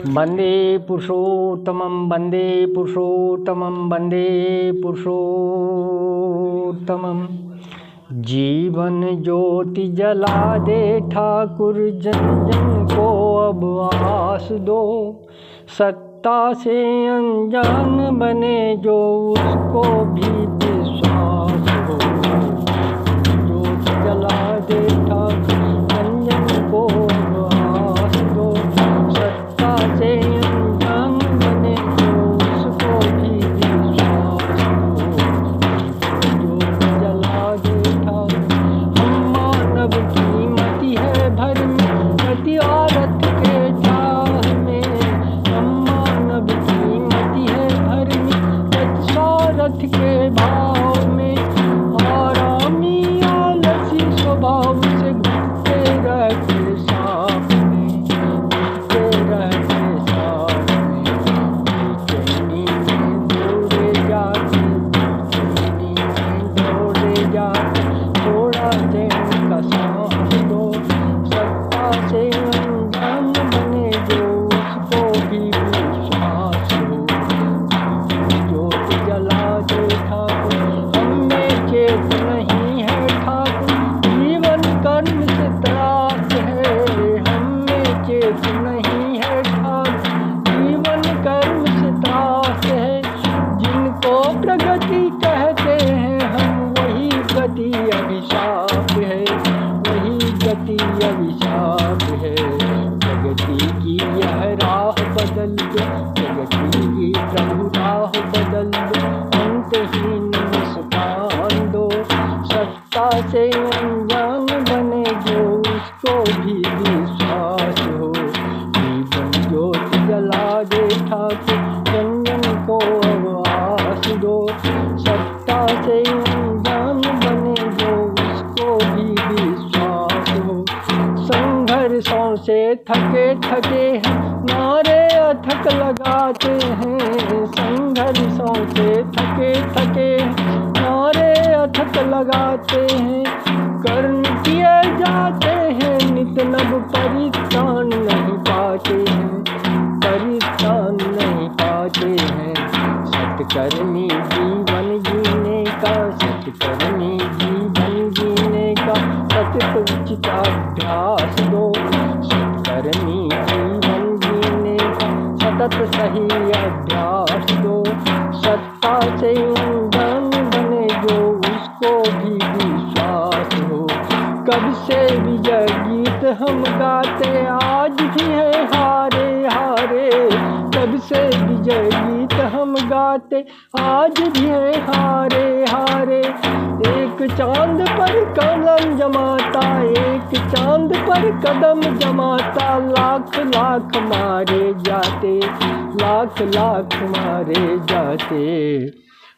वंदे पुरुषोत्तमं वंदे पुरुषोत्तमं वंदे पुरुषोत्तमं। जीवन ज्योति जला दे ठाकुर, जन जन को अब आस दो। सत्ता से अनजान बने जो, उसको भी विश्वास हो। ज्योति जला दे ठाकुर, जन जन को अब आस दो। सत्ता से अनजान बने जो, उसको भी विश्वास हो। ज्योति जला दे ठाकुर। हम मानव की मति है भरम, गति औरत के चाह में। हम मानव की मति है भरम, गति औरत के भाव में। आरामी आलसी स्वभाव से घुटते रहते सांप में, घुटते रहते सांप में। बेचैनी में दौड़े जाते, बेचैनी में दौड़े जाते। थोड़ा चैन का सांस दो। सत्ता से अनजान बने जो, उसको भी विश्वास हो। ज्योति जला दे ठाकुर, हमें चेत नहीं है ठाकुर। जीवन कर्म से त्रास है, हमें चेत नहीं है ठाकुर। जीवन कर्म से त्रास है। जिनको प्रगति कहते हैं हम, वही गति अभिशाप है, वही गति अभिशाप है। प्रगति की यह राह बदल दो, प्रगति की प्रभु राह बदल दो। अंतहीन मुस्कान दो। सत्ता से अनजान बने जो, उसको भी विश्वास हो। जीवन ज्योति जला दे ठाकुर, जन जन को अब आस दो। सत्ता से अनजान बने जो, उसको भी विश्वास हो। संघर्षों से थके थके हैं, नारे अथक लगाते हैं। संघर्षों से थके थके हैं, नारे अथक लगाते हैं। कर्म किए जाते हैं नित नव, परित्राण नहीं पाते हैं, परित्राण नहीं पाते हैं। सत्कर्मी जीवन जीने का, सत्कर्मी जीवन जीने का सतत उचित अभ्यास दो। सत्कर्मी जीवन जीने का सतत सही अभ्यास दो। सत्ता से अनजान बने जो, उसको भी विश्वास हो। कब से विजय गीत हम गाते, आज भी है हारे हारे। कब से विजय गीत हम गाते, आज भी है हारे हारे। एक चांद पर कदम जमाता, एक चांद पर कदम जमाता। लाख लाख मारे जाते, लाख लाख मारे जाते।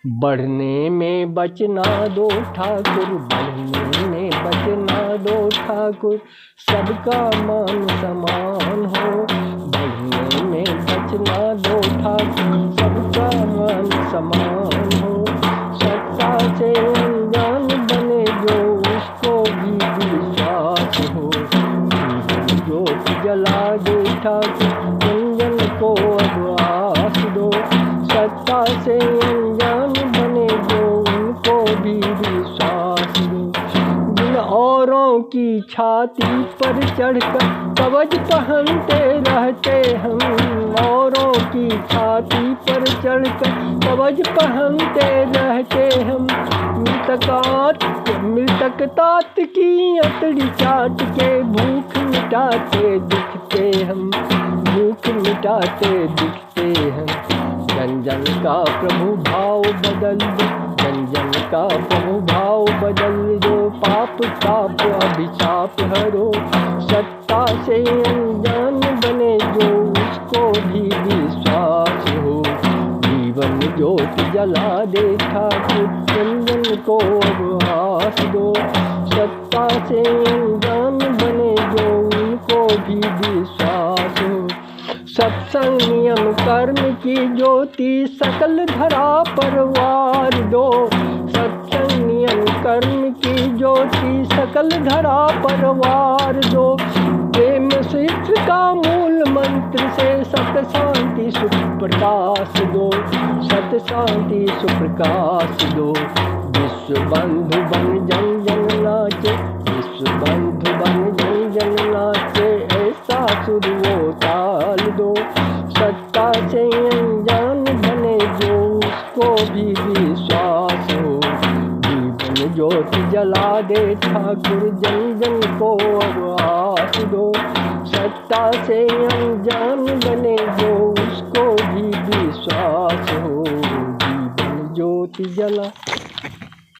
बढ़ने में बचना दो ठाकुर, बढ़ने में बचना दो ठाकुर। सबका मान समान हो। बढ़ने में बचना दो ठाकुर, सबका मान समान हो। सत्ता से अनजान बने जो, उसको भी विश्वास हो। ज्योति जला दे ठाकुर, जन जन को अब आस दो। सत्ता से अनजान बने जो, उनको भी विश्वास दो। जिन औरों की छाती पर चढ़कर कवच पहनते रहते हम, औरों की छाती पर चढ़कर कवच पहनते रहते हम। मृतक तात की अतड़ी चाट के भूख मिटाते दिखते हम, भूख मिटाते दिखते हम। जन जन का प्रभु भाव बदल दो, जन जन का प्रभु भाव बदल दो। पाप ताप अभिशाप हरो। सत्ता से अनजान बने जो, उसको भी विश्वास हो। जीवन ज्योति जला दे ठाकुर, जन जन को अब आस दो। सत्ता से अनजान बने जो, उनको भी विश्वास हो। सत्संग नियम कर्म की ज्योति सकल धरा पर वार दो। सत्संग नियम कर्म की ज्योति सकल धरा पर वार दो। प्रेम शिष्ट का मूल मूल मंत्र से सत शांति सुख प्रकाश दो, सत शांति सुख प्रकाश दो। विश्व बंधु बन जन जन नाचे, विश्व बंधु बन जन जन नाचे, ऐसा सुर वो ताल दो। सत्ता से अनजान बने जो उसको भी विश्वास हो, जीवन ज्योति जला दे ठाकुर जन जन को आवास दो। सत्ता से अनजान बने जो उसको भी विश्वास हो, जीवन ज्योति जला